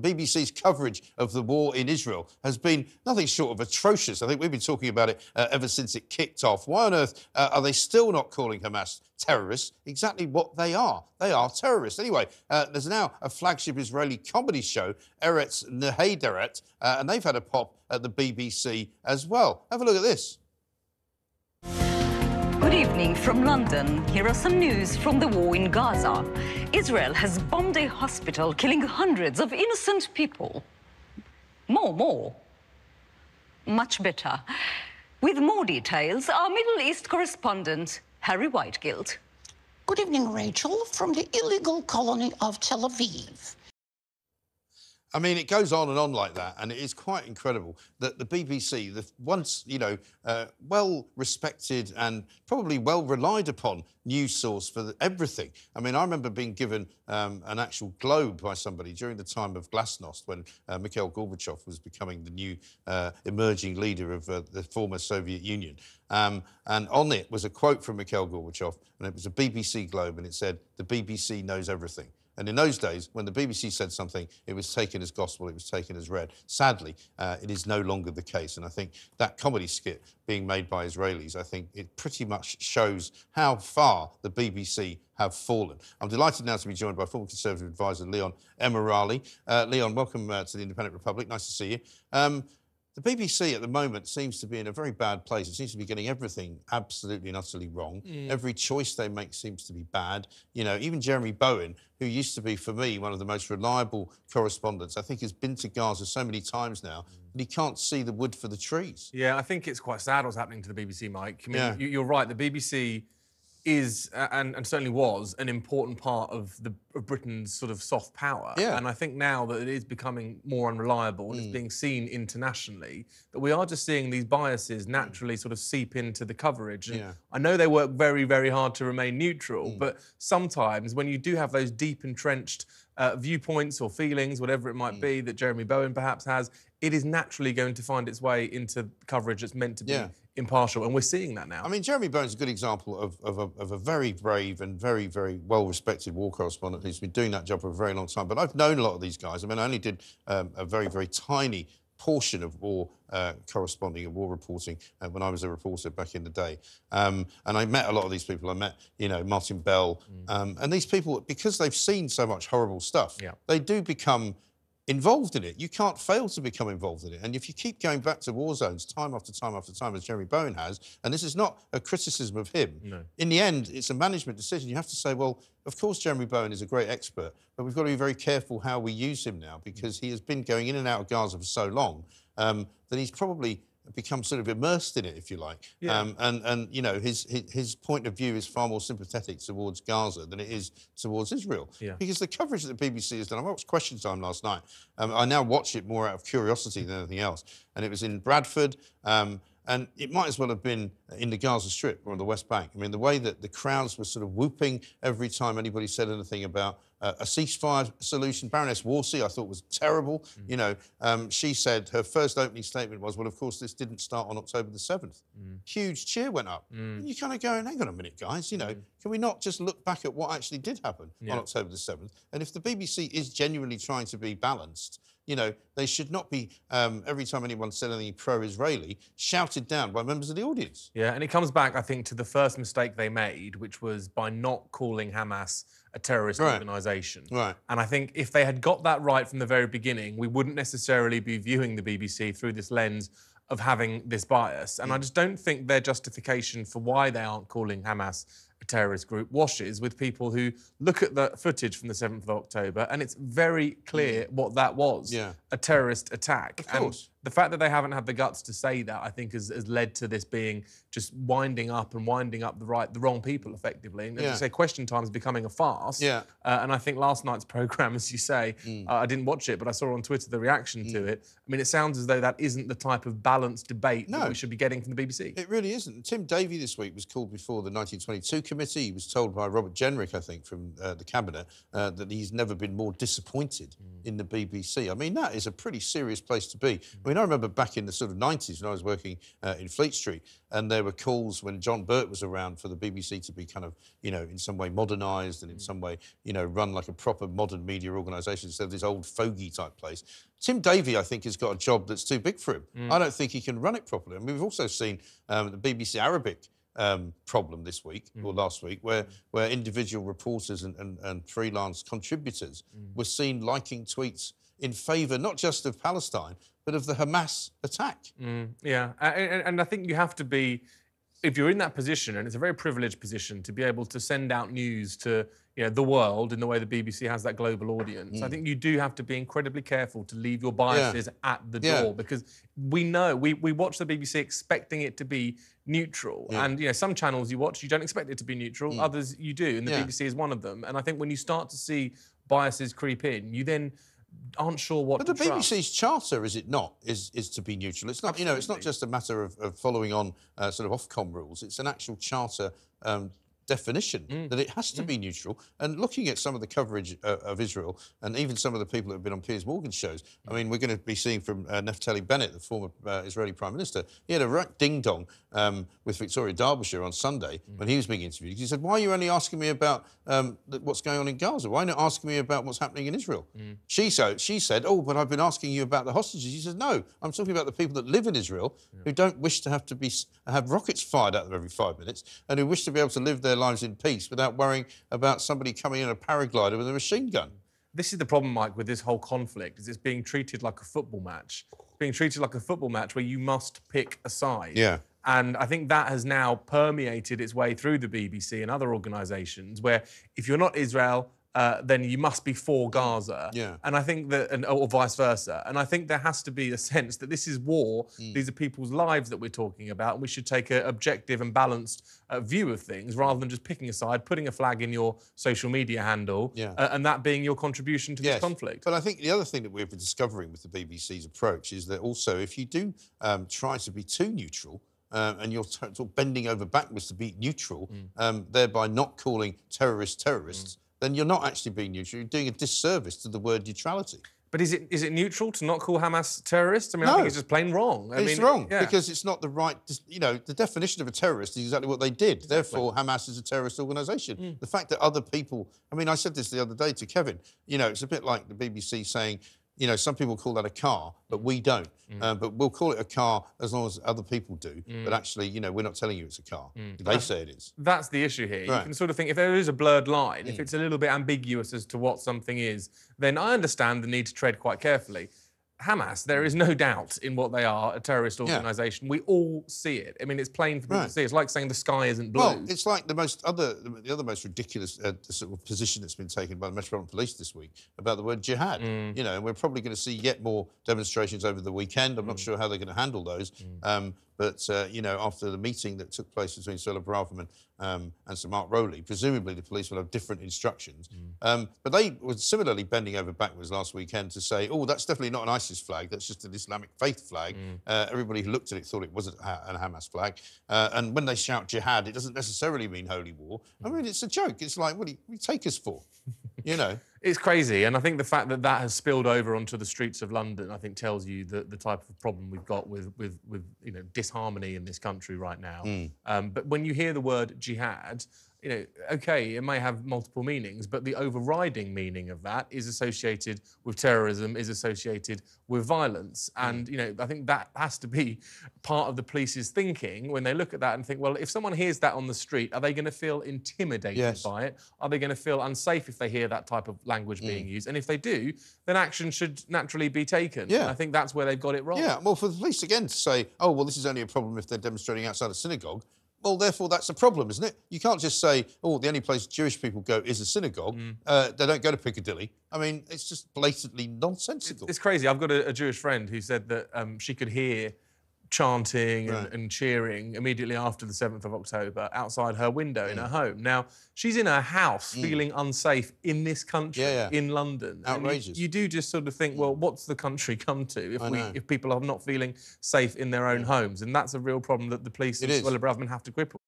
the BBC's coverage of the war in Israel has been nothing short of atrocious. I think we've been talking about it ever since it kicked off. Why on earth are they still not calling Hamas terrorists? Exactly what they are. They are terrorists. Anyway, there's now a flagship Israeli comedy show, Eretz Nehederet, and they've had a pop at the BBC as well. Have a look at this. Good evening from London. Here are some news from the war in Gaza. Israel has bombed a hospital, killing hundreds of innocent people. More. Much better. With more details, our Middle East correspondent, Harry Whitegilt. Good evening, Rachel, from the illegal colony of Tel Aviv. I mean, it goes on and on like that, and it is quite incredible that the BBC, the once, well-respected and probably well-relied-upon news source for everything. I mean, I remember being given an actual globe by somebody during the time of Glasnost, when Mikhail Gorbachev was becoming the new emerging leader of the former Soviet Union. And on it was a quote from Mikhail Gorbachev, and it was a BBC globe, and it said, "The BBC knows everything." And in those days, when the BBC said something, it was taken as gospel, it was taken as read. Sadly, it is no longer the case. And I think that comedy skit being made by Israelis, I think it pretty much shows how far the BBC have fallen. I'm delighted now to be joined by former Conservative advisor Leon Emirali. Leon, welcome to the Independent Republic. Nice to see you. The BBC at the moment seems to be in a very bad place. It seems to be getting everything absolutely and utterly wrong. Every choice they make seems to be bad. You know, even Jeremy Bowen, who used to be, for me, one of the most reliable correspondents, I think has been to Gaza so many times now that he can't see the wood for the trees. Yeah, I think it's quite sad what's happening to the BBC, Mike. I mean, you're right, the BBC is, and certainly was, an important part of Britain's sort of soft power. Yeah. And I think now that it is becoming more unreliable and it's being seen internationally, that we are just seeing these biases naturally sort of seep into the coverage. And I know they work very, very hard to remain neutral, but sometimes when you do have those deep entrenched viewpoints or feelings, whatever it might be, that Jeremy Bowen perhaps has, it is naturally going to find its way into coverage that's meant to be impartial, and we're seeing that now. I mean, Jeremy Bowen's a good example of a very brave and very, very well-respected war correspondent who's been doing that job for a very long time. But I've known a lot of these guys. I mean, I only did a very, very tiny portion of war corresponding and war reporting when I was a reporter back in the day. And I met a lot of these people. I met, Martin Bell. And these people, because they've seen so much horrible stuff, they do become involved in it. You can't fail to become involved in it. And if you keep going back to war zones time after time after time, as Jeremy Bowen has, and this is not a criticism of him, in the end, it's a management decision. You have to say, well, of course Jeremy Bowen is a great expert, but we've got to be very careful how we use him now, because he has been going in and out of Gaza for so long that he's probably become sort of immersed in it, if you like. And his point of view is far more sympathetic towards Gaza than it is towards Israel. Because the coverage that the BBC has done, I watched Question Time last night. I now watch it more out of curiosity than anything else. And it was in Bradford, and it might as well have been in the Gaza Strip or on the West Bank. I mean, the way that the crowds were sort of whooping every time anybody said anything about a ceasefire solution. Baroness Warsi, I thought, was terrible. She said her first opening statement was, well, of course, this didn't start on October the 7th. Huge cheer went up. And you're kind of going, hang on a minute, guys, can we not just look back at what actually did happen on October the 7th? And if the BBC is genuinely trying to be balanced, they should not be, every time anyone said anything pro-Israeli, shouted down by members of the audience. Yeah, and it comes back, I think, to the first mistake they made, which was by not calling Hamas a terrorist organisation. And I think if they had got that right from the very beginning, we wouldn't necessarily be viewing the BBC through this lens of having this bias. And I just don't think their justification for why they aren't calling Hamas a terrorist group washes with people who look at the footage from the 7th of October and it's very clear what that was, a terrorist attack. Of course. And the fact that they haven't had the guts to say that, I think, has led to this being just winding up the wrong people, effectively. And as you say, Question Time is becoming a farce. And I think last night's programme, as you say, I didn't watch it, but I saw on Twitter the reaction to it. I mean, it sounds as though that isn't the type of balanced debate that we should be getting from the BBC. It really isn't. Tim Davie this week was called before the 1922 committee, he was told by Robert Jenrick, I think, from the cabinet, that he's never been more disappointed in the BBC. I mean, that is a pretty serious place to be. I mean, I remember back in the sort of 90s when I was working in Fleet Street, and there were calls when John Burt was around for the BBC to be kind of, you know, in some way modernised and in some way, you know, run like a proper modern media organisation instead of this old fogey type place. Tim Davie, I think, has got a job that's too big for him. I don't think he can run it properly. I mean, we've also seen the BBC Arabic problem this week or last week, where individual reporters and freelance contributors were seen liking tweets in favour not just of Palestine but of the Hamas attack. Yeah, and I think you have to be, if you're in that position, and it's a very privileged position to be able to send out news to, you know, the world in the way the BBC has that global audience. I think you do have to be incredibly careful to leave your biases at the door, because we know, we watch the BBC expecting it to be neutral. And, you know, some channels you watch, you don't expect it to be neutral, others you do, and the BBC is one of them. And I think when you start to see biases creep in, you then aren't sure what to trust. But the BBC's charter, is it not, is to be neutral. It's not, you know, it's not just a matter of following on sort of Ofcom rules. It's an actual charter definition that it has to be neutral. And looking at some of the coverage of Israel, and even some of the people that have been on Piers Morgan's shows, I mean, we're going to be seeing from Naftali Bennett, the former Israeli Prime Minister. He had a right ding-dong with Victoria Derbyshire on Sunday when he was being interviewed. He said, why are you only asking me about what's going on in Gaza? Why not asking me about what's happening in Israel? She said, oh, but I've been asking you about the hostages. He said, no, I'm talking about the people that live in Israel who don't wish to have rockets fired at them every 5 minutes, and who wish to be able to live their lives in peace without worrying about somebody coming in a paraglider with a machine gun. This is the problem, Mike, with this whole conflict, is it's being treated like a football match. It's being treated like a football match where you must pick a side. Yeah. And I think that has now permeated its way through the BBC and other organisations, where if you're not Israel, then you must be for Gaza. Yeah. And I think that, or vice versa. And I think there has to be a sense that this is war. These are people's lives that we're talking about, and we should take an objective and balanced view of things, rather than just picking a side, putting a flag in your social media handle, and that being your contribution to this conflict. But I think the other thing that we're discovering with the BBC's approach is that also, if you do try to be too neutral, and you're sort of bending over backwards to be neutral, thereby not calling terrorists, then you're not actually being neutral. You're doing a disservice to the word neutrality. But is it neutral to not call Hamas terrorists? I mean, no. I think it's just plain wrong. It's wrong, because it's not the right... You know, the definition of a terrorist is exactly what they did. Exactly. Therefore, Hamas is a terrorist organisation. The fact that other people... I mean, I said this the other day to Kevin. You know, it's a bit like the BBC saying, you know, some people call that a car, but we don't. But we'll call it a car as long as other people do. But actually, you know, we're not telling you it's a car. They say it is. That's the issue here. You can sort of think, if there is a blurred line, if it's a little bit ambiguous as to what something is, then I understand the need to tread quite carefully. Hamas, there is no doubt in what they are, a terrorist organisation. We all see it. I mean, it's plain for people to see. It's like saying the sky isn't blue. Well, it's like the other most ridiculous sort of position that's been taken by the Metropolitan Police this week about the word jihad. You know, and we're probably going to see yet more demonstrations over the weekend. I'm not sure how they're going to handle those. But, you know, after the meeting that took place between Suella Braverman and Sir Mark Rowley, presumably the police will have different instructions. But they were similarly bending over backwards last weekend to say, oh, that's definitely not an ISIS flag, that's just an Islamic faith flag. Everybody who looked at it thought it was a Hamas flag. And when they shout jihad, it doesn't necessarily mean holy war. I mean, it's a joke. It's like, what do you take us for? You know? It's crazy, and I think the fact that that has spilled over onto the streets of London, I think, tells you the type of problem we've got with you know, disharmony in this country right now. But when you hear the word jihad, you know, OK, it may have multiple meanings, but the overriding meaning of that is associated with terrorism, is associated with violence. And, you know, I think that has to be part of the police's thinking when they look at that and think, well, if someone hears that on the street, are they going to feel intimidated by it? Are they going to feel unsafe if they hear that type of language being used? And if they do, then action should naturally be taken. And I think that's where they've got it wrong. Yeah, well, for the police, again, to say, oh, well, this is only a problem if they're demonstrating outside a synagogue, well, therefore, that's a problem, isn't it? You can't just say, oh, the only place Jewish people go is a synagogue. They don't go to Piccadilly. I mean, it's just blatantly nonsensical. It's crazy. I've got a Jewish friend who said that she could hear chanting and cheering immediately after the 7th of October outside her window in her home. Now, she's in her house feeling unsafe in this country, in London. Outrageous. You do just sort of think, well, what's the country come to if people are not feeling safe in their own homes? And that's a real problem that the police and Suella Braverman have to grapple